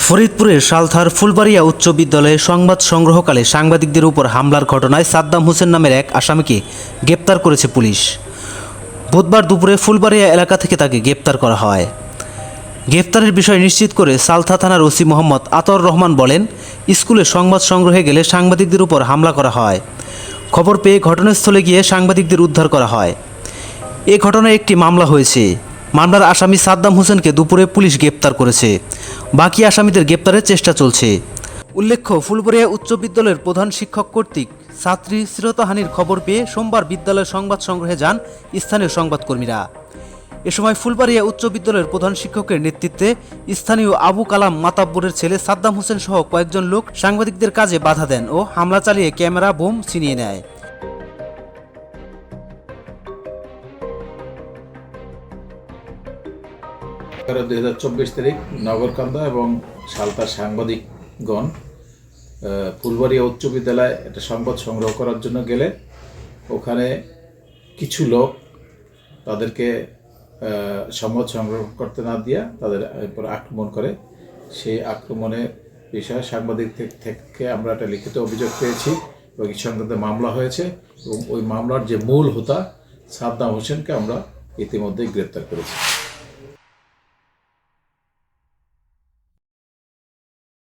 ফরিদপুরের সালথার ফুলবাড়িয়া উচ্চ বিদ্যালয়ে সংবাদ সংগ্রহকালে সাংবাদিকদের উপর হামলার ঘটনায় সাদ্দাম হোসেন নামের এক আসামিকে গ্রেপ্তার করেছে পুলিশ। বুধবার দুপুরে ফুলবাড়িয়া এলাকা থেকে তাকে গ্রেপ্তার করা হয়। গ্রেপ্তারের বিষয় নিশ্চিত করে সালথা থানার ওসি মোহাম্মদ আতর রহমান বলেন, স্কুলে সংবাদ সংগ্রহে গেলে সাংবাদিকদের উপর হামলা করা হয়। খবর পেয়ে ঘটনাস্থলে গিয়ে সাংবাদিকদের উদ্ধার করা হয়। এ ঘটনায় একটি মামলা হয়েছে। মামলার আসামি সাদ্দাম হোসেনকে দুপুরে পুলিশ গ্রেপ্তার করেছে। বাকি আসামিদের গ্রেপ্তারের চেষ্টা চলছে। উল্লেখ্য, ফুলবাড়িয়া উচ্চ বিদ্যালয়ের প্রধান শিক্ষক কর্তৃক ছাত্রী শ্লীলতাহানির খবর পেয়ে সোমবার বিদ্যালয়ের সংবাদ সংগ্রহে যান স্থানীয় সংবাদকর্মীরা। এ সময় ফুলবাড়িয়া উচ্চ বিদ্যালয়ের প্রধান শিক্ষকের নেতৃত্বে স্থানীয় আবু কালাম মাতাব্বরের ছেলে সাদ্দাম হোসেন সহ কয়েকজন লোক সাংবাদিকদের কাজে বাধা দেন ও হামলা চালিয়ে ক্যামেরা বোম ছিনিয়ে নেয়। 2024 তারিখ নগরকান্দা এবং সালতার সাংবাদিকগণ ফুলবাড়িয়া উচ্চ বিদ্যালয়ে একটা সংবাদ সংগ্রহ করার জন্য গেলে ওখানে কিছু লোক তাদেরকে সংবাদ সংগ্রহ করতে না দিয়া তাদের উপর আক্রমণ করে। সেই আক্রমণের বিষয়ে সাংবাদিক থেকে আমরা একটা লিখিত অভিযোগ পেয়েছি এবং এই সংক্রান্ত মামলা হয়েছে এবং ওই মামলার যে মূল হোতা সাদ্দাম হোসেনকে আমরা ইতিমধ্যেই গ্রেপ্তার করেছি।